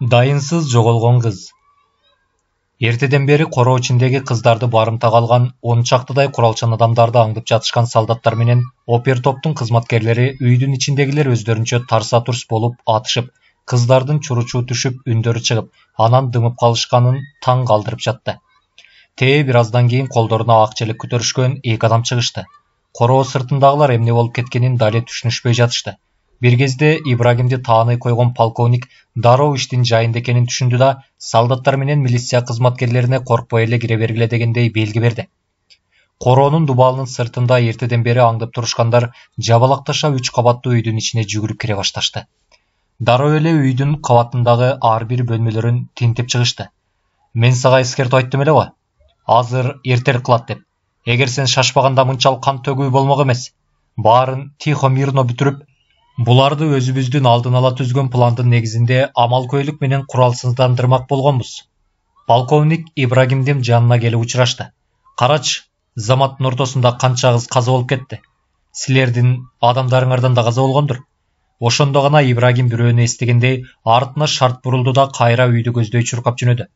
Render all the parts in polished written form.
Дайынсыз жоголгон кыз. Эртеден бери короо ичиндеги кыздарды барымтага алган 10 чактыдай куралчан адамдарды аңдып жатышкан солдаттар менен опер топтун кызматкерлери үйдүн ичиндегилер өздөрүнчө тарса-турс болуп атышып, кыздардын чуручу түшүп, үндөрү чыгып, анан дымып калышканын таң калтырып жатты. Тээ бир аздан кийин колдоруна ак челек көтөрүшкөн 2 адам чыгышты. Короо сыртындагылар эмне болуп кеткенин дале түшүнүшпөй жатышты. Bir кезде Ибрагимди тааный койгон полковник дароо иштин жайында экенин түшүндү да, солдаттар менен милиция кызматкерлерине коркпой эле кире бергиле дегендей белги берди. Короонун дубалынын сыртында эртеден бери аңдып турушкандар жабалакташа 3 кабаттуу үйдүн ичине жүгүрүп кире башташты. Дароо эле үйдүн кабатындагы ар бир бөлмөлөрүн тинтип чыгышты. Мен сага эскертип айттым эле го. Азыр эртерээк кылат деп. Эгер сен шашпаганда мынчалык кан төгүү болмок эмес. Баарын тихо мирно бүтүрүп, буларды өзүбүздүн алдын ала түзгөн пландын негизинде амалкөйлүк менен куралсыздандырмак болгонбуз. Полковник Ибрагимдин жанына келип учурашты. Карач, заматтын ортосунда канча кыз каза болуп кетти. Силердин адамдарыңардан да каза болгондур. Ошондо гана Ибрагим бирөөнү эстегендей артына шарт бурулду да кайра үйдү көздөй чуркап жөнөдү.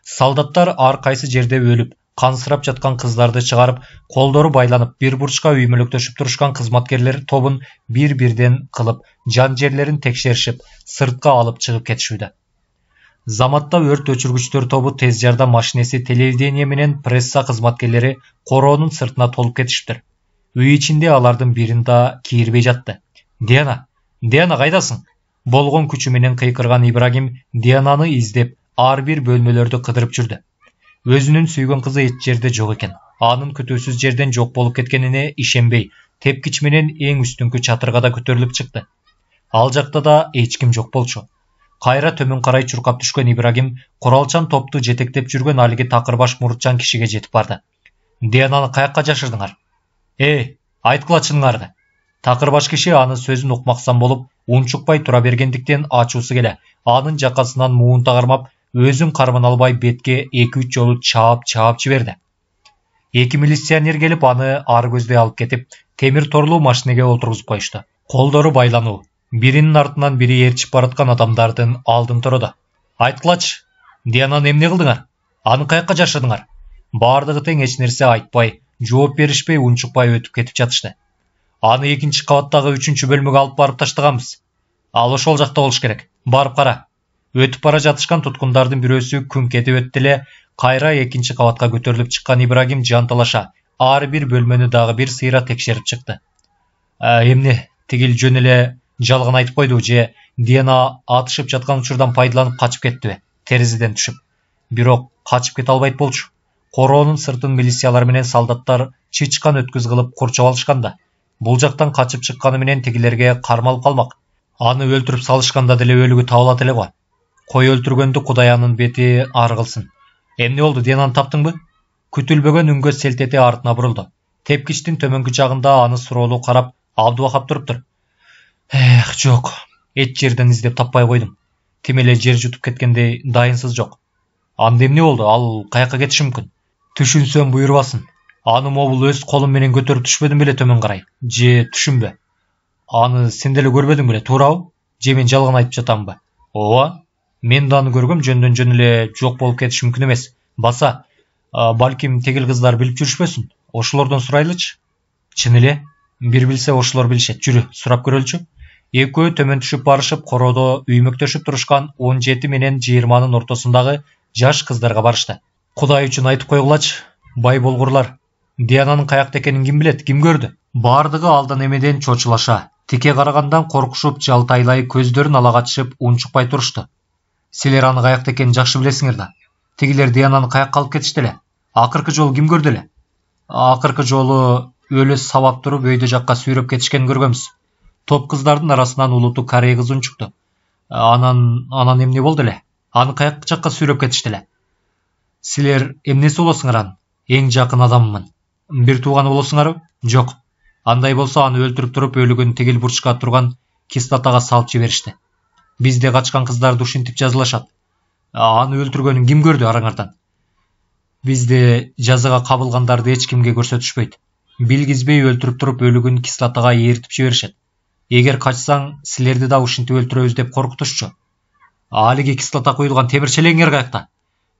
Солдаттар ар кайсы жерде өлүп, кансырап жаткан кыздарды чыгарып, колдору байланып, бир бурчка үймөлөктөшүп турушкан кызматкерлер тобун бир-бирден кылып, жан жерлерин текшеришип, сыртка алып чыгып кетишүүдө. Заматта өрт өчүргүчтөр тобу тез жардам машинеси, телевидение менен пресса кызматкерлери короонун сыртына толуп кетишиптир. Үй ичинде алардын бирин да кийирбей жатты. Диана кайдасың? Болгон күчү менен кыйкырган Ибрагим Диананы издеп, ар бир бөлмөлөрдү кыдырып жүрдү. Өзүнүн сүйгөн кызы эч жерде жок экен. Анын күтүүсүз жерден жок болуп кеткенине ишенбей, тепкич менен эң үстүңкү чатырга да көтөрүлүп чыкты. Ал жакта да эч ким жок болчу. Кайра төмөн карай чуркап түшкөн Ибрагим куралчан топту жетектеп жүргөн алиги такыр баш мурутчан кишиге жетип барды. Диананы каякка жашырдыңар? Айткыла чыныңарды. Такыр баш киши анын сөзүн укмаксан болуп, унчукпай тура бергендиктен ачуусу келе, анын жакасынан муун тагармап, өзүн карман албай бетке 2-3 жолу чаап жиберди. 2 милиционер келип аны ар көздөй алып кетип, темир торлуу машинеге отургузуп коюшту. Колдору байлануу. Биринин артынан бири ээрчип бараткан адамдардын алдын турду. Айткылачы, Диананы эмне кылдыңар? Аны каякка жашырдыңар? Бардыгы тең эч нерсе айтпай, жооп беришпей, унчукпай өтүп кетип жатышты. Аны 2-нчи кабаттагы 3-чү бөлмөгө алып барып таштаганбыз. Ал ошол жакта болуш керек. Барып кара. Өтүп бара жатышкан туткундардын бирөөсү күңк этип өттү эле, кайра 2-нчи кабатка көтөрүлүп чыккан Ибрагим жанталаша ар бир бөлмөнү дагы бир сыйра текшерип чыкты. Эмне, тигил жөн эле жалган айтып койду же Диана атышып жаткан учурдан пайдаланып качып кеттиби? Терезеден түшүп. Бирок качып кете албайт болчу. Короонун сыртын милициялар менен солдаттар чычкан өткүз кылып курчап алышканда, бул жактан качып чыкканы менен тигилерге кармалып калмак. Аны өлтүрүп салышканда деле өлүгү табылат эле го. Кой өлтүргөндү Кудай анын бети ар кылсын. Эмне болду, Диананы таптыңбы? Күтүлбөгөн үнгө селт эте артына бурулду. Тепкичтин төмөнкү жагында аны суроолуу карап, Абдубахап туруптур. Жок. Эч жерден издеп таппай койдум. Тим эле жер жутуп кеткендей дайынсыз жок. Анда эмне болду? Ал каякка кетиши мүмкүн? Түшүнсөм буйрбасын. Аны мобул өз колум менен көтөрүп түшпөдүм беле төмөн карай? Же түшүнбө? Аны сен деле көрбөдүң беле, туурабы? Же мен жалган айтып жатамбы? Ооба. Мен да аны көргөм, жөндөн жөн эле жок болуп кетиши мүмкүн эмес. Баса, балким тегил кыздар билип жүрүшпөсүн. Ошолордон сурайлычы. Чын эле, бир билсе ошолор билишет. Жүрү, сурап көрөлүчү. Экөө төмөн түшүп барышып, короодо үймөктөшүп турушкан 17 менен 20-нын ортосундагы жаш кыздарга барышты. Кудай үчүн айтып койгулачы, бай болгурлар. Диананын каякта экенин ким билет, ким көрдү? Бардыгы алдан эмеден чочулаша, тике карагандан коркушуп, жалтайлай көздөрүн ала качышып, унчукпай турушту. Силер аны каякта экенин жакшы билесиңер да. Тигилер Диананы каякка алып кетишти эле. Акыркы жолу ким көрдү эле? Акыркы жолу өлө сабап туруп өйдө жакка сүйрөп кетишкенин көргөнбүз. Топ кыздардын арасынан улуту корей кыз унчукту. Анан эмне болду эле? Аны каяк жакка сүйрөп кетишти эле. Силер эмнеси болосуңар анын? Эң жакын адаммын. Бир тууганы болосуңарбы? Жок. Андай болсо аны өлтүрүп туруп өлүгүн тигил бурчка турган кислотага салып жиберишти. Бизде качкан кыздарды ушинтип жазылашат. Аны өлтүргөнүн ким көрдү араңардан? Бизде жазага кабылгандарды эч кимге көрсөтүшпөйт. Билгизбей өлтүрүп туруп өлүгүн кислотага ээритип жиберишет. Эгер качсаң, силерди да ушинтип өлтүрөбүз деп коркутушчу. Алиге кислота куюлган темир челеңер каякта?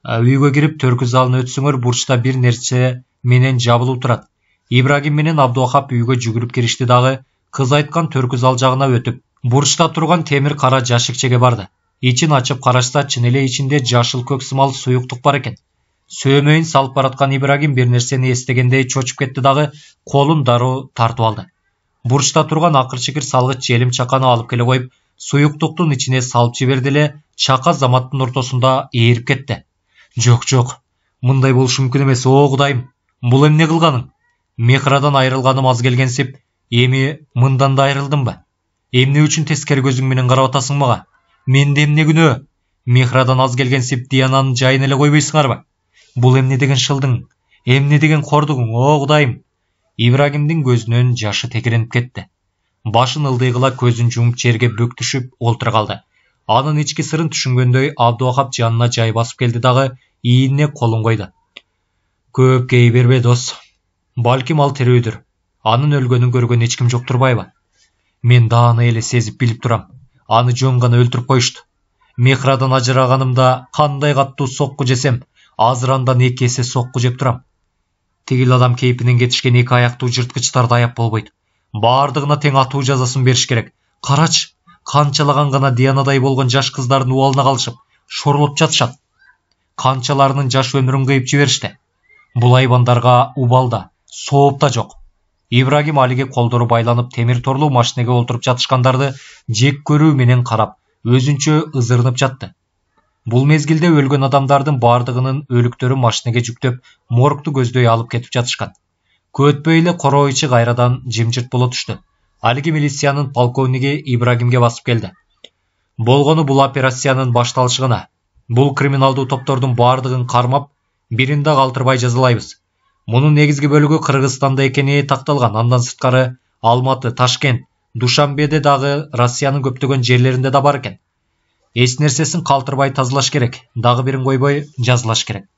Үйгө кирип төркү залына өтсөңөр бурчта бир нерсе менен жабылуу турат. Ибрагим менен Абдуахап үйгө жүгүрүп киришти дагы кыз айткан төркү зал жагына өтүп, бурчта турган темир кара жашикчеге барды. Ичин ачып карашса, чын эле ичинде жашыл көк сымал суюктук бар экен. Сөөмөйүн салып бараткан Ибрагим бир нерсени эстегендей чочуп кетти дагы колун дароо тартып алды. Бурчта турган акыр-чыкыр салгыч желим чаканы алып келе коюп, суюктуктун ичине салып жиберди эле чака заматтын ортосунда ээрип кетти. Жок, мындай болушу мүмкүн эмес. О Кудайым, бул эмне кылганың? Мехрадан айрылганым аз келгенсип, эми мындан да айрылдымбы? Эмне үчүн тескери көзүң менен карап атасың мага? Менде эмне күнөө? Мехрадан аз келгенсип Диананын жайын эле койбойсуңарбы? Бул эмне деген шылдың? Эмне деген кордугуң? О Кудайым! Ибрагимдин көзүнөн жашы текеренип кетти. Башын ылдыйгыла көзүн жумуп жерге бөк түшүп олтура калды. Анын ички сырын түшүнгөндөй Абдуахап жанына жай басып келди дагы ийине колун койду. Көп кей бербе дос. Балким ал тирүүдүр. Анын өлгөнүн көргөн эч ким жок турбайбы? Мен дааны эле сезип билип турам. Аны жөн гана өлтүрүп коюшту. Мехрадан ажыраганымда кандай каттуу сокку жесем, азыр андан 2 эсе сокку жеп турам. Тигил адам кейпинен кетишкен 2 аяктуу жырткычтарды аяп болбойт. Бардыгына тең атуу жазасын бериш керек. Карачы, канчалаган гана Дианадай болгон жаш кыздардын убалына калышып, шорлоп жатышат. Канчаларынын жаш өмүрүн кыйып жиберишти. Бул айбандарга убалда, соопта жок. Ибрагим Алиге колдору байланып темир торлуу машинеге олтуруп жатышкандарды жек көрүү менен карап, өзүнчө ызырынып жатты. Бул мезгилде өлгөн адамдардын бардыгынын өлүктөрү машинеге жүктөп, моргту көздөй алып кетип жатышкан. Көтпөй эле коро ичи кайрадан жымжырт боло түштү. Алиги милициянын полковниги Ибрагимге басып келди. Болгону бул операциянын башталышыгына. Бул криминалдуу топтордун бардыгын кармап, бирин да калтырбай жазалайбыз. Мунун негизги бөлүгү Кыргызстанда экени такталган. Андан сырткары Алматы, Ташкент, Душанбеде дагы Россиянын көптөгөн жерлеринде да бар экен. Эч нерсесин калтырбай тазалаш керек, дагы бирин койбой жазылаш керек.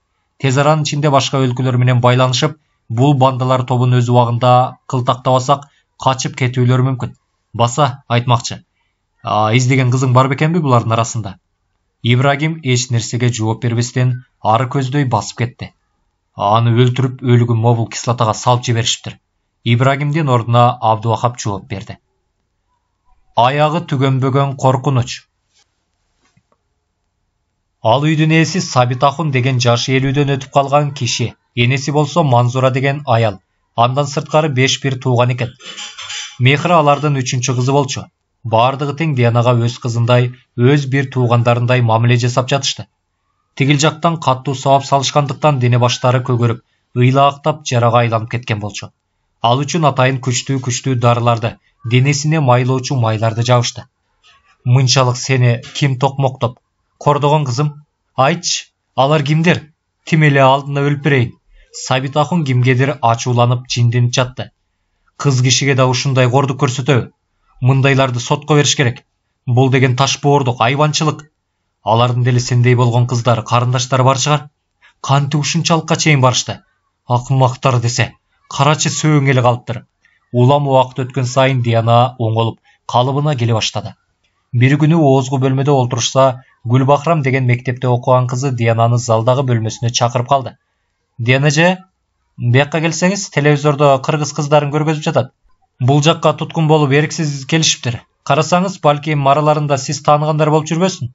Тез аранын ичинде башка өлкөлөр менен байланышып, бул бандалар тобун өз убагында кылтактабасак, качып кетүүлөрү мүмкүн. Баса айтмакчы. Издеген кызың бар бекенби булардын арасында? Ибрагим эч нерсеге жооп бербестен ары көздөй басып кетти. Аны өлтүрүп өлүгү мобул кислотага салып жибериштир. Ибрагимдин ордуна Абдуахап жооп берди. Аягы түгөнбөгөн коркунуч. Ал үйдүн ээси Сабит Ахун деген жашы 50-дөн өтүп калган киши. Энеси болсо Манзура деген аял. Андан сырткары 5 бир тууган экен. Мехра алардын 3-чү кызы болчу. Бардыгы тең Дианага өз кызындай, өз бир туугандарындай мамиле жасап жатышты. Тигил жактан каттуу сабап салышкандыктан дене баштары көгөрүп, ыйлаактап жарага айланып кеткен болчу. Ал үчүн атайын күчтүү дарыларды, денесине майлоочу майларды жабышты. Мынчалык сени ким токмоктоп? Кордогон кызым, айтчы, алар кимдер? Тим эле алдына өлүп берейин. Сабит Ахун кимгедир ачууланып жинденип жатты. Кыз кишиге да ушундай кордук көрсөтөбү? Мындайларды сотко бериш керек. Бул деген таш боордук, айбанчылык. Алардын деле сендей болгон кыздары, карындаштары бар чыгар. Кантип ушунчалыкка чейин барышты? Акымактар десе, карачы сөөң эле калыптыр. Улам убакыт өткөн сайын Диана оңолуп, калыбына келе баштады. Бир күнү оозгу бөлмөдө олтурушса, Гүлбахрам деген мектепте окуган кызы Диананы залдагы бөлмөсүнө чакырып калды. Диана же, бияка келсеңиз, телевизордо кыргыз кыздарын көргөзүп жатат. Бул жакка туткун болуп эрксиз келишиптир. Карасаңыз, балким араларында сиз тааныгандар болуп жүрбөсүн.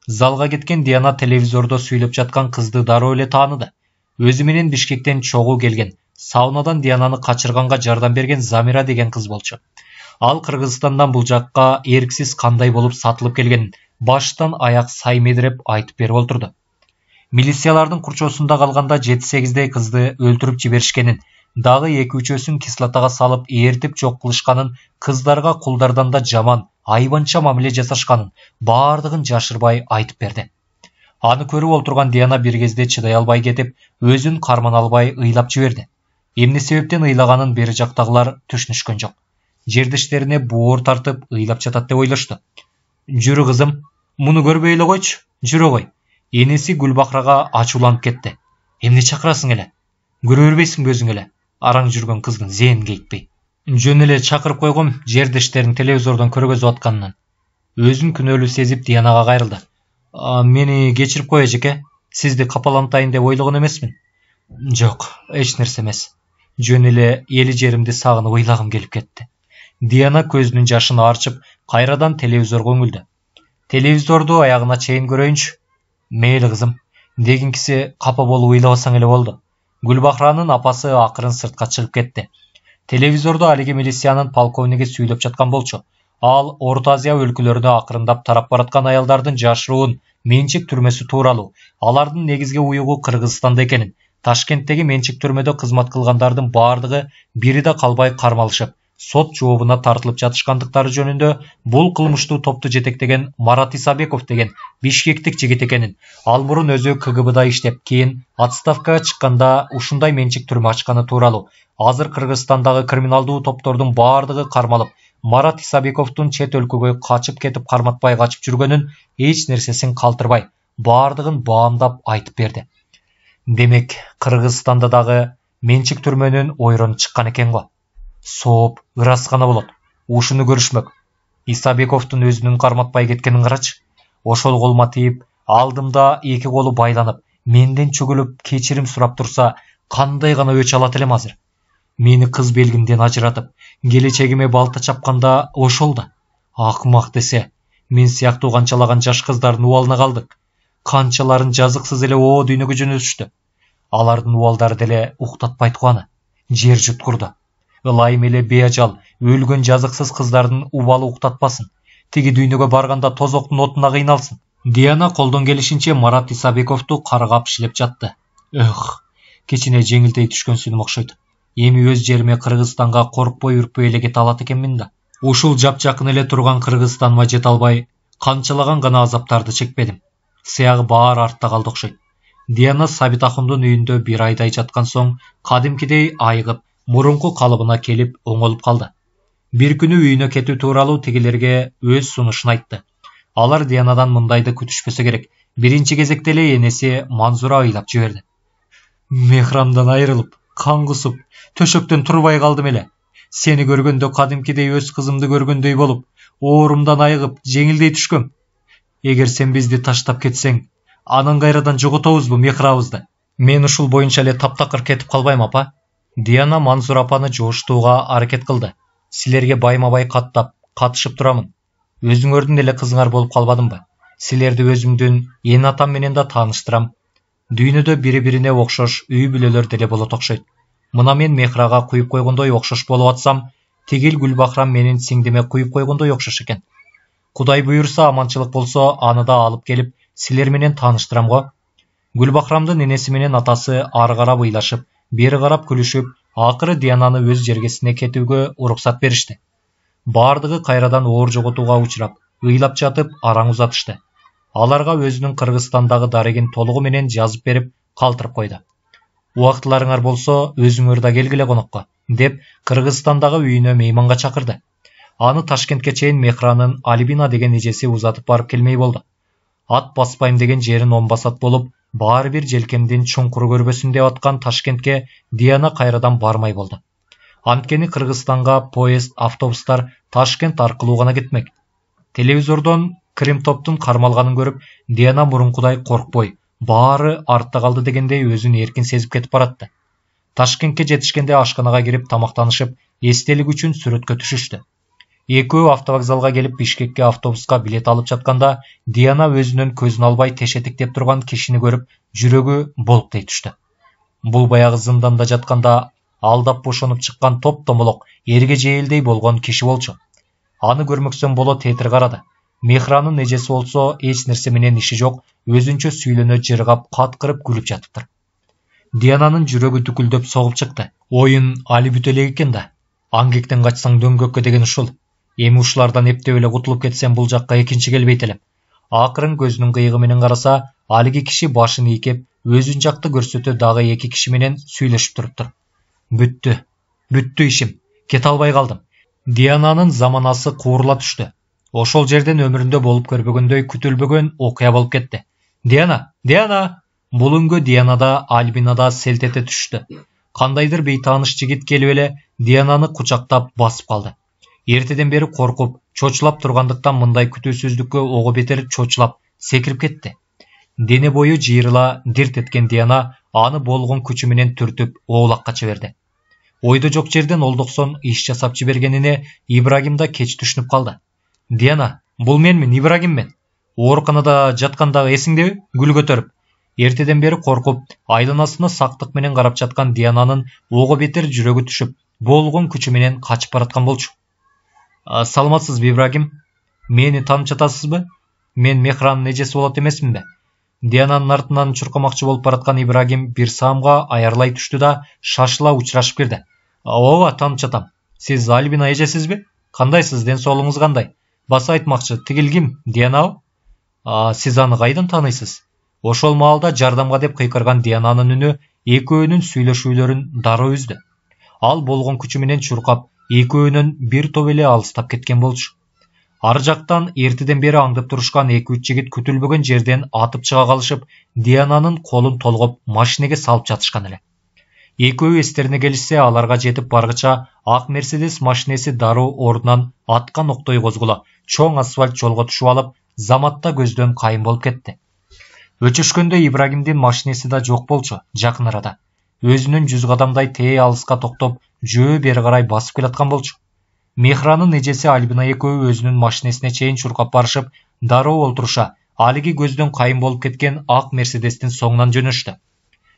Залга кеткен Диана телевизордо сүйлөп жаткан кызды дароо эле тааныды. Өзү менен Бишкектен чогуу келген, саунадан Диананы качырганга жардам берген Замира деген кыз болчу. Ал Кыргызстандан бул жакка эрксиз кандай болуп сатылып келгенин баштан аяк саймедиреп айтып берип олтурду. Милициялардын курчоосунда калганда 7-8дей кызды өлтүрүп жиберишкенин, дагы 2-3өсүн кислотага салып ээртип жок кылышканын, кыздарга кулдардан да жаман, айбанча мамиле жасашканын бардыгын жашырбай айтып берди. Аны көрүп олтурган Диана бир кезде чыдай албай кетип, өзүн кармана албай ыйлап жиберди. Эмне себептен ыйлаганын бери жактагылар түшүнүшкөн жок. Жердештерине боор тартып ыйлап жатат деп ойлошту. Жүрү кызым, муну көрбөй эле койчу, жүрө кой. Энеси Гүлбахрага ачууланып кетти. Эмне чакырасың эле? Көрө бербейсиңби өзүң эле? Араң жүргөн кыздын зээнин кейитпей. Жөн эле чакырып койгом, жердештерин телевизордон көргөзүп атканынан. Өзүн күнөөлүү сезип Дианага кайрылды. Meni кечирип кой эжеке. Сизди капалантайын деп ойлогон эмесмин. Жок, эч нерсе эмес. Жөн эле эли жеримди сагынып ыйлагым келип кетти. Диана көзүнүн жашын арчып, кайрадан телевизорго үңүлдү. Телевизорду аягына чейин көрөйүнчү. Мейли кызым, дегинкиси капа болуп ыйлабасаң эле болду. Гүлбахранын апасы акырын сыртка чыгып кетти. Телевизордо алиги милициянын полковниги сүйлөп жаткан болчу. Ал Орто Азия өлкөлөрүнө акырындап тарап бараткан аялдардын жашыруун менчик түрмөсү тууралуу, алардын негизги уюгу Кыргызстанда экенин, Ташкенттеги менчик түрмөдө кызмат кылгандардын баардыгы бири да калбай кармалышып, сот жообуна тартылып жатышкандыктары жөнүндө бул кылмыштуу топту жетектеген Марат Исабеков деген бишкектик жигит экенин, ал мурун өзү КГБда иштеп, кийин отставкага чыкканда ушундай менчик түрмө ачканы тууралуу. Азыр Кыргызстандагы криминалдуу топтордун баардыгы кармалып, Марат Исабековдун чет өлкөгө качып кетип карматпай качып жүргөнүн эч нерсесин калтырбай, баардыгын баамдап айтып берди. Демек, Кыргызстанда дагы менчик түрмөнүн ойрону чыккан экен го. Сооп, ырасгана болот. Ушуну көрүшмөк. Исабековдун өзүнүн карматпай кеткенин карачы. Ошол колума тийип, алдымда эки колу байланып, менден чөгүлүп кечирим сурап турса, кандай гана өч алат элем азыр. Мени кыз белгимден ажыратып, келечегиме балта чапканда ошол да. Акмак десе, мен сыяктуу канчалаган жаш кыздардын убалына калдык. Канчаларын жазыксыз эле о дүйнөгө жөнөтүштү. Алардын убалдары деле уктатпайт го аны. Жер жуткурду. Ылайым эле беажал, өлгөн жазыксыз кыздардын убалы уктатпасын. Тиги дүйнөгө барганда тозоктун отуна кыйналсын. Диана колдон келишинче Марат Исабековду каргап шилеп жатты. Кичине жеңилтей түшкөнсүнүм окшойт. Эми өз жериме Кыргызстанга коркпой үрпөй эле кете алат экенмин да. Ушул жапжакын эле турган Кыргызстаныма жете албай, канчалаган гана азаптарды чекпедим. Сыягы баары артта калды окшойт. Диана Сабит Ахундун үйүндө бир айдай жаткан соң, кадимкидей айыгып, мурунку калыбына келип оңолуп калды. Бир күнү үйүнө кетүү тууралуу тигилерге өз сунушун айтты. Алар Дианадан мындайды күтүшпөсө керек. Биринчи кезекте эле энеси Манзура ыйлап жиберди. Мехрамдан айрылып, кан кусуп, төшөктөн турбай калдым эле. Сени көргөндө кадимкидей өз кызымды көргөндөй болуп, оорумдан айыгып, жеңилдей түшкөм. Эгер сен бизди таштап кетсең, анан кайрадан жоготобузбу мехрабызды? Мен ушул боюнча эле таптакыр кетип калбайм, апа. Диана Манзура апаны жууштууга аракет кылды. Силерге байма-бай каттап, катышып турамын. Өзүңөрдүн эле кызыңар болуп калбадымбы? Силерди өзүмдүн эне атам менен да тааныштырам. Дүйнөдө бири-бирине окшош үй бүлөлөр деле болот окшойт. Мына мен Мехрага куюп койгондой окшош болуп атсам, тигил Гүлбахрам менин сиңдиме куюп койгондой окшош экен. Кудай буйурса, аманчылык болсо, аны да алып келип, силер менен тааныштырам го. Гүлбахрамдын энеси менен атасы ары карап ыйлашып, бери карап күлүшүп, акыры Диананы өз жергесине кетүүгө уруксат беришти. Бардыгы кайрадан оор жоготууга учурап, ыйлап жатып араң узатышты. Аларга өзүнүн Кыргызстандагы дарегин толугу менен жазып берип, калтырып койду. Убактыларыңар болсо, өзүңөр да келгиле конокко, деп Кыргызстандагы үйүнө мейманга чакырды. Аны Ташкентке чейин Мехранын Алибина деген эжеси узатып барып келмей болду. Ат баспайм деген жерин оңбасат болуп, баары бир желкемдин чуңкуру көрбөсүн деп аткан Ташкентке Диана кайрадан бармай болду. Анткени Кыргызстанга поезд, автобустар Ташкент аркылуу гана кетмек. Телевизордон Крим топтун кармалганын көрүп, Диана мурункудай коркпой, баары артта калды дегендей өзүн эркин сезип кетип баратты. Ташкентке жетишкенде ашканага кирип тамактанышып, эстелик үчүн сүрөткө түшүштү. Экөө автовокзалга келип Бишкекке автобуска билет алып жатканда, Диана өзүнүн көзүн албай тешетиктеп турган кишини көрүп, жүрөгү болуптей түштү. Бул баягы зынданда жатканда алдап бошонуп чыккан топ-томолок эрге жээлдей болгон киши болчу. Аны көрмөксөм боло тетир карады. Мехранын эжеси болсо эч нерсе менен иши жок, өзүнчө сүйлөнө жыргап, каткырып күлүп жатыптыр. Диананын жүрөгү дүкүлдөп согуп чыкты. Оюн али бүт элек экен да. Аңгектен качсаң дөңгөккө деген ушул. Эми ушулардан эптеп эле кутулуп кетсем, бул жакка экинчи келбейт элем. Акырын көзүнүн кыйыгы менен караса, алиги киши башын ийкеп, өзүн жакты көрсөтө дагы эки киши менен сүйлөшүп туруптур. Бүттү ишим. Кете албай калдым. Диананын заманасы куурула түштү. Ошол жерден өмүрүндө болуп көрбөгөндөй күтүлбөгөн окуя болуп кетти. Диана! Бул үнгө Дианада, Альбинада селт эте түштү. Кандайдыр бейтааныш жигит келип эле Диананы кучактап басып калды. Эртеден бери коркуп, чочулап тургандыктан мындай күтүүсүздүккө ого бетер чочулап, секирип кетти. Дене бою жыйырыла дирт эткен Диана аны болгон күчү менен түртүп оолакка жиберди. Ойдо жок жерден Олдоксон иш жасап жибергенине Ибрагим да кеч түшүнүп калды. Диана, бул менмин, Ибрагиммен. Ооруканада жаткандагы эсиңдеби? Гүл көтөрүп. Эртеден бери коркуп, айланасына сактык менен карап жаткан Диананын ого бетер жүрөгү түшүп, болгон күчү менен качып бараткан болчу. Саламатсызбы, Ибрагим? Мени таанып жатасызбы? Мен Мехранын эжеси болот эмесминби? Диананын артынан чуркамакчы болуп бараткан Ибрагим бир саамга аярлай түштү да шашыла учурашып кирди. Ооба, таанып жатам. Сиз Альбина эжесизби? Кандайсыз, ден соолугуңуз кандай? Баса айтмакчы, тигил ким? Дианабы? Сиз аны кайдан тааныйсыз? Ошол маалда жардамга деп кыйкырган Диананын үнү экөөнүн сүйлөшүүлөрүн дароо үздү. Ал болгон күчү менен чуркап, экөөнүн бир топ эле алыстап кеткен болчу. Ар жактан эртеден бери аңдып турушкан 2-3 жигит күтүлбөгөн жерден атып чыга калышып, Диананын колун толгоп машинеге салып жатышкан эле. Экөө эстерине келишсе, аларга жетип баргыча ак Мерседес машинеси дароо ордунан аткан октой козгула, чоң асфальт жолго түшүп алып, заматта көздөн кайын болуп кетти. Өчүшкөндө Ибрагимдин машинеси да жок болчу, жакын арада. Өзүнүн 100 кадамдай тээ алыска токтоп, жөө бери карай басып келаткан болчу. Мехранын эжеси Альбина экөө өзүнүн машинесине чейин чуркап барышып, дароо олтуруша, алиги көздөн кайын болуп кеткен ак Мерседестин соңунан жөнөштү.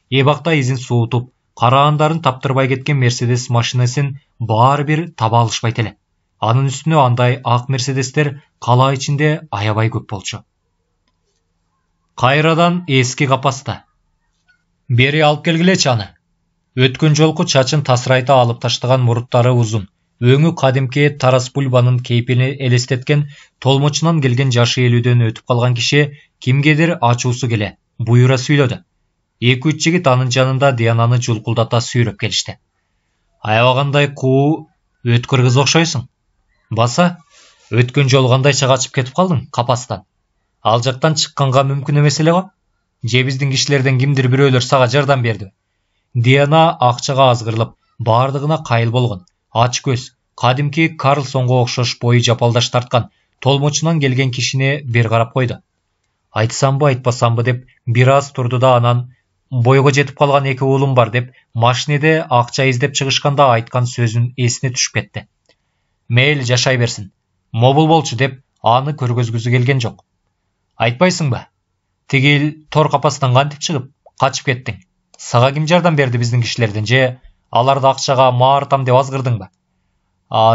Эбакта изин суутуп, караандарын таптырбай кеткен Мерседес машинесин баары бир таба алышпайт эле. Анын үстүнө андай ак Мерседестер кала ичинде аябай көп болчу. Кайрадан эски капаста. Бери алып келгилечи аны. Өткөн жолку чачын тасырайта алып таштаган муруттары узун, өңү кадимки Тарас Бульбанын кейпини элестеткен толмочунан келген жашы 50дөн өтүп калган киши кимгедир ачуусу келе, буйра сүйлөдү. 2-3 жигит анын жанында Диананы жулкулдата сүйрөп келишти. Аябагандай куу өткөр кыз окшойсуң. Баса, өткөн жолу кандайча качып кетип калдың капастан? Ал жактан чыкканга мүмкүн эмес эле го? Же биздин кишилерден кимдир бирөөлөр сага жардам берди? Диана акчага азгырылып, бардыгына кайыл болгон, ач көз, кадимки Карлсонго окшош бою жапалдаш тарткан, толмочунан келген кишини бир карап койду. Айтсамбы, айтпасамбы деп бир аз турду да анан бойго жетип калган 2 уулум бар деп машинеде акча издеп чыгышканда айткан сөзүн эсине түшүп кетти. Мейли, жашай берсин. Мобул болчу деп аны көргөзгүсү келген жок. Айтпайсыңбы? Тигил тор капастан кантип чыгып, качып кеттиң? Сага ким жардам берди биздин кишилерден, же аларды акчага маарытам деп азгырдыңбы?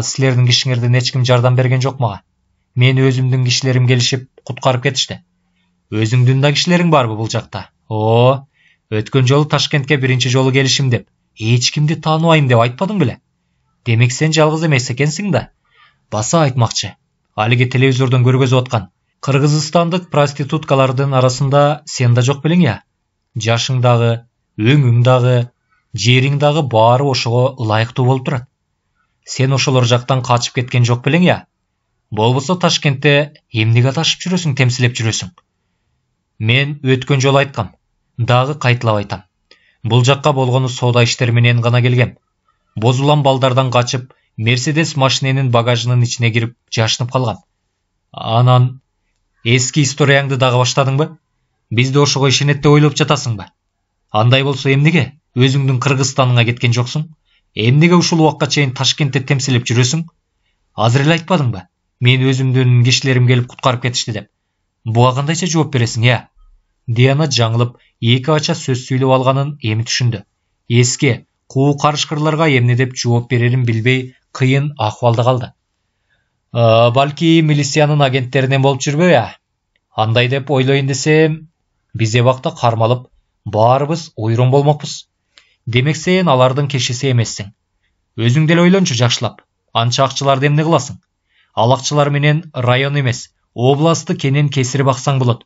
Силердин кишиңерден эч ким жардам берген жок мага. Мен өзүмдүн кишилерим келишип куткарып кетишти. Өзүңдүн да кишилериң барбы бул жакта? Өткөн жолу Ташкентке биринчи жолу келишим деп, эч кимди тааныбайм деп айтпадың беле? Демек сен жалгыз эмес экенсиң да. Баса айтмакчы, алиги телевизордон көргөзүп аткан кыргызстандык проституткалардын арасында сен да жок белең я? Жашың дагы, өңүң дагы, жериң дагы баары ошого ылайыктуу болуп турат. Сен ошолор жактан качып кеткен жок белең я? Болбосо Ташкентте эмнеге ташып жүрөсүң, темсилеп жүрөсүң? Мен өткөн жолу айткам, дагы кайталап айтам. Бул жакка болгону соода иштери менен гана келгем. Бозулан балдардан качып, Мерседес машиненин багажынын ичине кирип жашынып калгам. Анан эски историяңды дагы баштадыңбы? Бизди ошого ишенет деп ойлоп жатасыңбы? Андай болсо эмнеге өзүңдүн Кыргызстаныңа кеткен жоксуң? Эмнеге ушул убакка чейин Ташкентте темсилеп жүрөсүң? Азыр эле айтпадыңбы? Мен өзүмдүн кишилерим келип куткарып кетишти деп. Буга кандайча жооп бересиң, я? Диана жаңылып, 2 ача сөз сүйлөп алганын эми түшүндү. Эски, куу карышкырларга эмне деп жооп берерин билбей, кыйын акыбалда калды. Балки милициянын агенттеринен болуп жүрбөй, я? Андай деп ойлойн десем, биз эбакта кармалып, баарыбыз ойрон болмокпуз. Демек сен алардын кишиси эмессиң. Өзүң деле ойлончу жакшылап. Анча акчаларды эмне кыласың? Ал акчалар менен район эмес, областты кенен кесирип баксаң болот.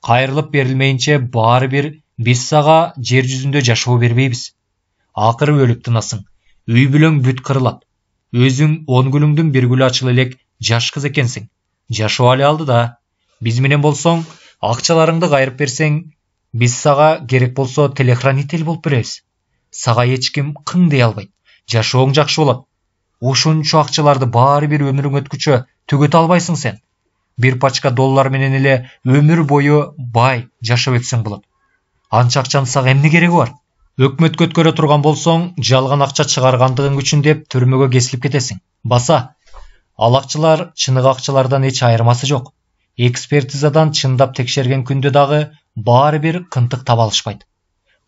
Кайрылып берилмейинче баары бир биз сага жер жүзүндө жашоо бербейбиз. Акыры өлүп тынасың. Үй бүлөң бүт кырылат. Өзүң 10 гүлүңдүн бир гүлү ачылы элек жаш кыз экенсиң. Жашоо але алды да. Биз менен болсоң, акчаларыңды кайрып берсең, биз сага керек болсо телохранитель болуп беребиз. Сага эч ким кың дей албайт. Жашооң жакшы болот. Ошончо акчаларды баары бир өмүрүң өткүчө түгөтө албайсың сен. 1 пачка доллар менен эле өмүр бою бай жашап өтсөң болот. Анча акчанын сага эмне кереги бар? Өкмөткө өткөрө турган болсоң, жалган акча чыгаргандыгың үчүн деп түрмөгө кесилип кетесиң. Баса, ал акчалар чыныгы акчалардан эч айырмасы жок. Экспертизадан чындап текшерген күндө дагы баары бир кынтык таба алышпайт.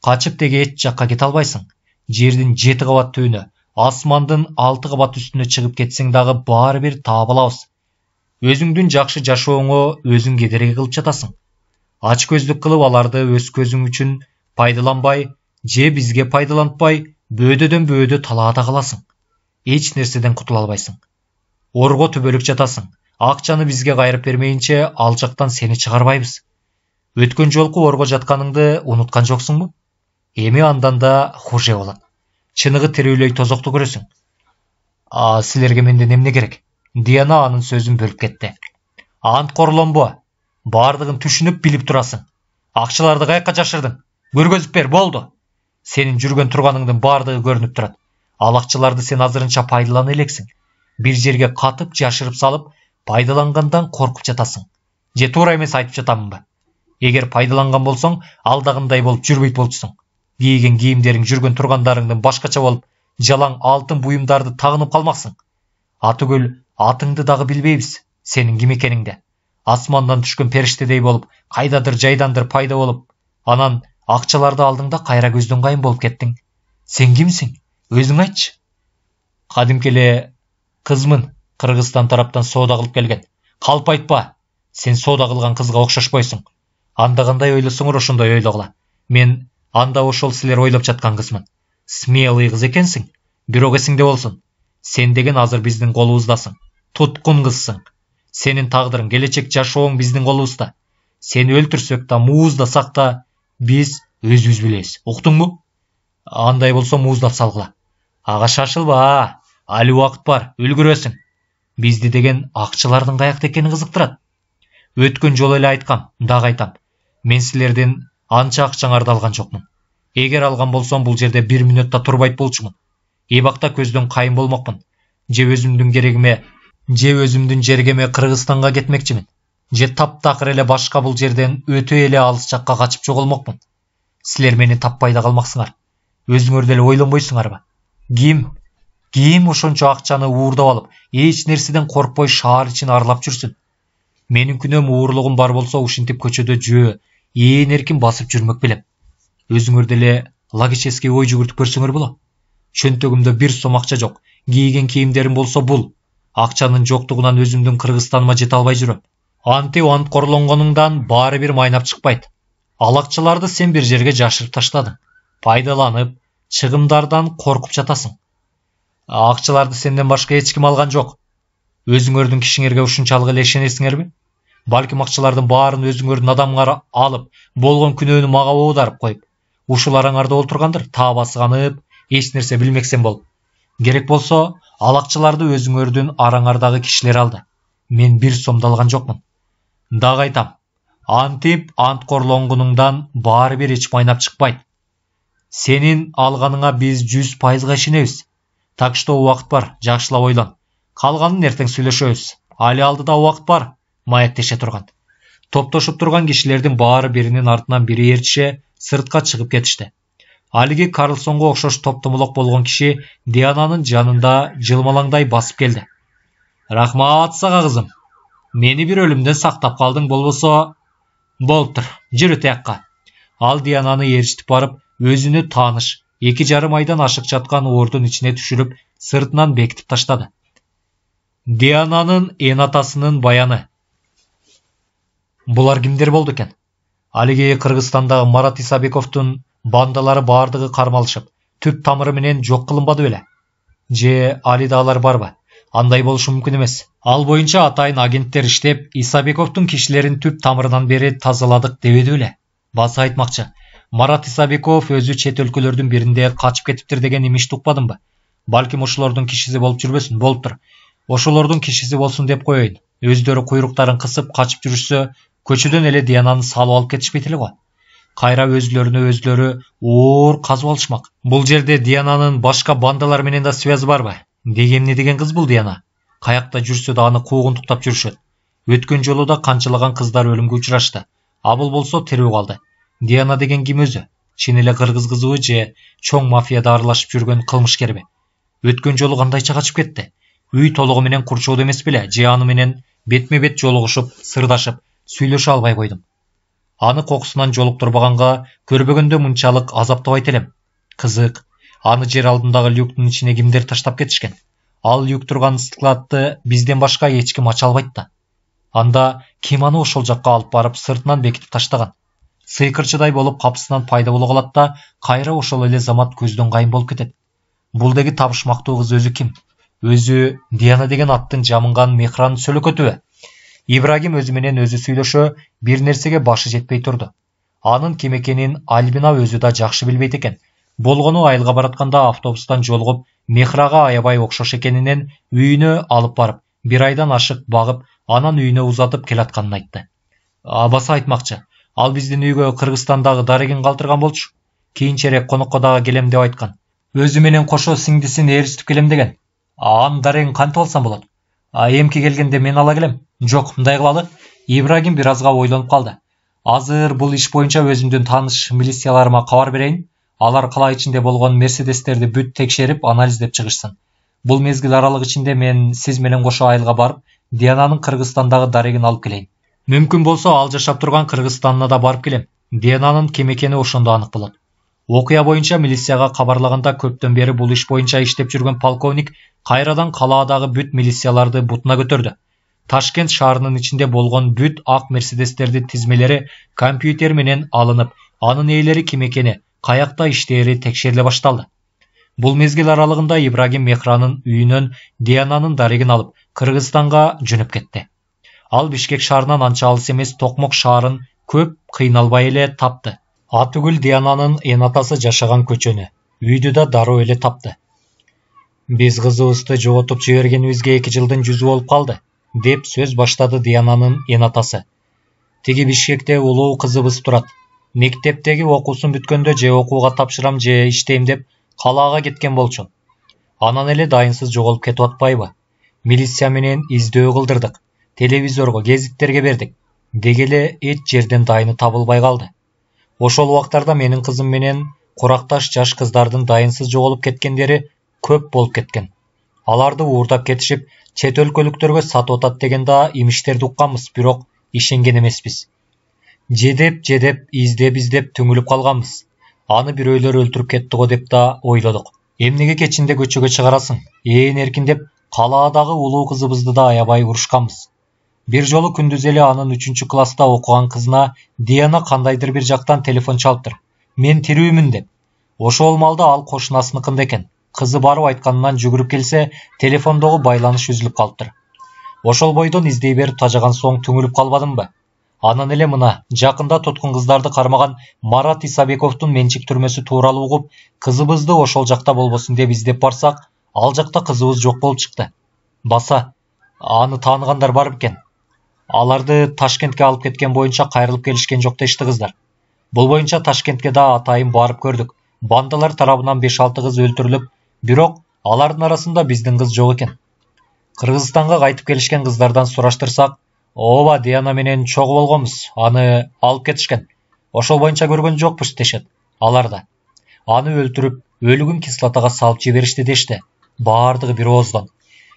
Качып деги эч жакка кете албайсың. Жердин 7 кабат түбүнө, асмандын 6 кабат үстүнө чыгып кетсең дагы баары бир таап алабыз. Өзүңдүн жакшы жашооңо өзүң кедерги кылып жатасың. Ач көздүк кылып аларды өз көзүң үчүн пайдаланбай, же бизге пайдалантпай, бөөдөдөн бөөдө талаада каласың. Эч нерседен кутула албайсың. Орго түбөлүк жатасың. Акчаны бизге кайрып бермейинче ал жактан сени чыгарбайбыз. Өткөн жолку орго жатканыңды унуткан жоксуңбу? Эми андан да хуже болот. Чыныгы тирүүлөй тозокту көрөсүң. Силерге менден эмне керек? Диана анын сөзүн бөлүп кетти. Ант корлонбо. Бардыгын түшүнүп билип турасың. Акчаларды каяка жашырдың? Көргөзүп бер, болду. Сенин жүргөн турганыңдын бардыгы көрүнүп турат. Ал акчаларды сен азырынча пайдалана элексиң. Бир жерге катып жашырып салып, пайдалангандан коркуп жатасың. Же туура эмес айтып жатамынбы? Эгер пайдаланган болсоң, алдагындай болуп жүрбөйт болчусуң. Кийген кийимдериң, жүргөн тургандарыңдын башкача болуп, жалаң алтын буюмдарды тагынып калмаксың. Атүгүл атыңды дагы билбейбиз, сенин ким экениңди. Асмандан түшкөн периштедей болуп, кайдадыр жайдандыр пайда болуп, анан акчаларды алдың да кайра көздөн кайын болуп кеттиң. Сен кимсиң? Өзүң айтчы. Кадимки эле кызмын, Кыргызстан тараптан соода кылып келген. Калп айтпа, сен соода кылган кызга окшошпойсуң. Анда кандай ойлосоңор ошондой ойлогула. Мен анда ошол силер ойлоп жаткан кызмын. Смелый кыз экенсиң, бирок эсиңде болсун. Сен деген азыр биздин колубуздасың. Туткун кызсың. Сенин тагдырың, келечек жашооң биздин колубузда. Сени өлтүрсөк да, мууздасак да, биз өзүбүз билебиз. Уктуңбу? Андай болсо мууздап салгыла. Ага шашылба, али убакыт бар, үлгүрөсүң. Бизди деген акчалардын каякта экени кызыктырат. Өткөн жолу эле айткам, дагы айтам. Мен силерден анча акчаңарды алган жокмун. Эгер алган болсом, бул жерде 1 мүнөттө турбайт болчумун. Эбакта көздөн кайын болмокмун. Же өзүмдүн жергеме Кыргызстанга кетмекчимин. Же таптакыр эле башка бул жерден өтө эле алыс жакка качып жоголмокмун. Силер мени таппай да калмаксыңар. Өзүңөр деле ойлонбойсуңарбы? Ким ошончо акчаны уурдап алып, эч нерседен коркпой шаар ичин аралап жүрсүн? Менин күнөөм уурлугум бар болсо, ушинтип көчөдө жөө, ээн эркин басып жүрмөк белем. Өзүңөр деле логический ой жүгүртүп көрсөңөр болот. Чөнтөгүмдө 1 сом акча жок. Кийген кийимдерим болсо бул. Акчанын жоктугунан өзүмдүн Кыргызстаныма жете албай жүрөм. Ант корлонгонуңдан баары бир майнап чыкпайт. Ал акчаларды сен бир жерге жашырып таштадың. Пайдаланып, чыгымдардан коркуп жатасың. Акчаларды сенден башка эч ким алган жок. Өзүңөрдүн кишиңерге ушунчалык эле ишенесиңерби? Балким акчалардын баарын өзүңөрдүн адамыңар алып, болгон күнөөнү мага оодарып коюп, ушул араңарда олтургандыр, таа басганып, эч нерсе билмексен болуп. Керек болсо, ал акчаларды өзүңөрдүн араңардагы кишилер алды. Мен 1 сомду алган жокмун. Дагы айтам, ант корлонгонуңдан баары бир эч майнап чыкпайт. Сенин алганыңа биз 100% ишенебиз. Так что убакыт бар, жакшылап ойлон. Калганын эртең сүйлөшөбүз. Али алдыда убакыт бар, маектеше турган. Топтошуп турган кишилердин баары биринин артынан бири ээрчише сыртка чыгып кетишти. Алиги Карлсонго окшош топтомолок болгон киши Диананын жанында жылмалаңдай басып келди. Рахмат сага кызым. Мени бир өлүмдөн сактап калдың, болбосо болуптур. Жүрү тиякка. Ал Диананы ээрчитип барып, өзүнө тааныш 2,5 айдан ашык жаткан оордун ичине түшүрүп, сыртынан бекитип таштады. Диананын эн атасынын баяны. Булар кимдер болду экен? Алиги Кыргызстандагы Марат Исабековдун бандалары бардыгы кармалышып, түп тамыры менен жок кылынбады беле? Же Алида алар барбы? Андай болушу мүмкүн эмес. Ал боюнча атайын агенттер иштеп, Исабековдун кишилерин түп тамырынан бери тазаладык дебеди беле? Баса айтмакчы, Марат Исабеков өзү чет өлкөлөрдүн биринде качып кетиптир деген имишти укпадымбы? Балким ошолордун кишиси болуп жүрбөсүн, болуптур. Ошолордун кишиси болсун деп коеюн. Өздөрү куйруктарын кысып качып жүрүшсө, көчөдөн эле Диананы салып алып кетишпейт эле го. Кайра өзлөрүнө оор казып алышмак. Бул жерде Диананын башка бандалар менен да связы барбы? Деги эмне деген кыз бул Диана? Каякта жүрсө да аны куугунтуктап жүрүшөт. Өткөн жолу да канчалаган кыздар өлүмгө учурашты. Абыл болсо тирүү калды. Диана деген ким өзү? Чын эле кыргыз кызыбы же чоң мафияда аралашып жүргөн кылмышкерби? Өткөн жолу кандайча качып кетти? Үй толугу менен курчоодо эмес беле? Же аны менен бетме бет жолугушуп, сырдашып, сүйлөшө албай койдум. Аны кокусунан жолуктурбаганга көрбөгөндө мынчалык азаптабайт элем. Кызык, аны жер алдындагы люктун ичине кимдер таштап кетишкен? Ал люк турган складты бизден башка эч ким ача албайт да. Анда ким аны ошол жакка алып барып сыртынан бекитип таштаган? Сыйкырчыдай болуп капысынан пайда боло калат да, кайра ошол эле замат көздөн кайын болуп кетет. Бул деги табышмактуу кыз өзү ким? Өзү Диана деген аттын жамынган Мехран сөлөкөтүбү? Ибрагим өзү менен өзү сүйлөшө, бир нерсеге башы жетпей турду. Анын ким экенин Альбина өзү да жакшы билбейт экен. Болгону айылга баратканда автобустан жолугуп, Мехрага аябай окшош экенинен үйүнө алып барып, бир айдан ашык багып, анан үйүнө узатып келатканын айтты. Абасы айтмакчы, ал биздин үйгө Кыргызстандагы дарегин калтырган болчу. Кийинчерээк конокко дагы келем деп айткан. Өзү менен кошо сиңдисин ээрчитип келем деген. Анын дарегин кантип алсам болот? Эмки келгенде мен ала келем. Жок, мындай кылалы. Ибрагим бир азга ойлонуп калды. Азыр бул иш боюнча өзүмдүн тааныш милицияларыма кабар берейин. Алар кала ичинде болгон Мерседестерди бүт текшерип, анализдеп чыгышсын. Бул мезгил аралык ичинде мен сиз менен кошо айылга барып, Диананын Кыргызстандагы дарегин алып келейин. Мүмкүн болсо ал жашап турган Кыргызстанына да барып келем. Диананын ким экени ошондо анык болот. Окуя боюнча милицияга кабарлаганда көптөн бери бул иш боюнча иштеп жүргөн полковник кайрадан калаадагы бүт милицияларды бутуна көтөрдү. Ташкент шаарынын ичинде болгон бүт ак Мерседестерди тизмелери компьютер менен алынып, анын ээлери ким экени, каякта иштери текшериле башталды. Бул мезгил аралыгында Ибрагим Мехранын үйүнөн Диананын дарегин алып, Кыргызстанга жөнөп кетти. Ал Бишкек шаарынан анча алыс эмес Токмок шаарын көп кыйналбай эле тапты. Атүгүл Диананын энатасы жашаган көчөнү, үйдү да дароо эле тапты. Биз кызыбызды жоготуп жибергенибизге 2 жылдын жүзү болуп калды, деп сөз баштады Диананын энатасы. Тиги Бишкекте улуу кызыбыз турат. Мектептеги окуусун бүткөндө же окууга тапшырам же иштейм деп калаага кеткен болчу. Анан эле дайынсыз жоголуп кетип атпайбы? Милиция менен издөө кылдырдык. Телевизорго, гезиттерге бердик. Деги эле эч жерден дайыны табылбай калды. Ошол убактарда менин кызым менен куракташ жаш кыздардын дайынсыз жоголуп кеткендери көп болуп кеткен. Аларды уурдап кетишип, чет өлкөлүктөргө сатып атат деген да имиштерди укканбыз, бирок ишенген эмеспиз. Жедеп издеп түңүлүп калганбыз. Аны бирөөлөр өлтүрүп кетти го деп да ойлодук. Эмнеге кечинде көчөгө чыгарасың? Ээн эркин деп калаадагы улуу кызыбызды да аябай урушканбыз. Бир жолу күндүз эле анын 3-класста окуган кызына Диана кандайдыр бир жактан телефон чалыптыр. Мен тирүүмүн деп. Ошол малда ал кошунасыныкында экен. Кызы барып айтканынан жүгүрүп келсе, телефондогу байланыш үзүлүп калыптыр. Ошол бойдон издей берип тажаган соң түңүлүп калбадымбы? Анан эле мына жакында туткун кыздарды кармаган Марат Исабековдун менчик түрмөсү тууралуу угуп, кызыбызды ошол жакта болбосун деп издеп барсак, ал жакта кызыбыз жок болуп чыкты. Баса, аны тааныгандар бар бекен. Аларды Ташкентке алып кеткен боюнча кайрылып келишкен жок дешти кыздар. Бул боюнча Ташкентке да атайын барып көрдүк. Бандалар тарабынан 5-6 кыз өлтүрүлүп, бирок алардын арасында биздин кыз жок экен. Кыргызстанга кайтып келишкен кыздардан сураштырсак, ооба Диана менен чогуу болгонбуз, аны алып кетишкен. Ошол боюнча көргөн жокпуз дешет. Алар да. Аны өлтүрүп, өлүгүн кислотага салып жиберишти дешти. Баардыгы бир ооздон.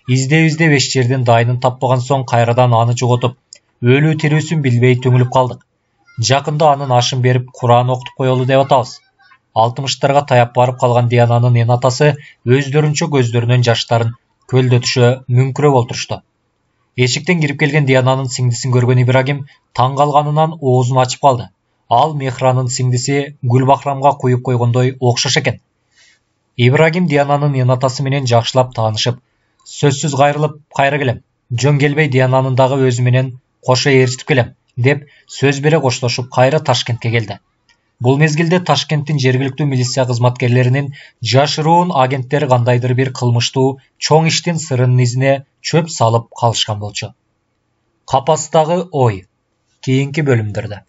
Издеп эч жерден дайынын таппаган соң кайрадан аны жоготуп, өлүү тирүүсүн билбей түңүлүп калдык. Жакында анын ашын берип Куран окутуп коелу деп атабыз. 60-тарга таяп барып калган Диананын энатасы өздөрүнчө көздөрүнөн жаштарын көлдөтүшө мүңкүрөп олтурушту. Эшиктен кирип келген Диананын сиңдисин көргөн Ибрагим таң калганынан оозун ачып калды. Ал Мехранын сиңдиси Гүлбахрамга куюп койгондой окшош экен. Ибрагим Диананын энатасы менен жакшылап таанышып, сөзсүз кайрылып, кайра келем. Жөн келбей Диананын дагы өзү менен кошо ээрчитип келем, деп сөз бере коштошуп кайра Ташкентке келди. Бул мезгилде Ташкенттин жергиликтүү милиция кызматкерлеринин жашыруун агенттери кандайдыр бир кылмыштуу чоң иштин сырынын изине чөп салып калышкан болчу. Капастагы ой. Кийинки бөлүмдөрдө.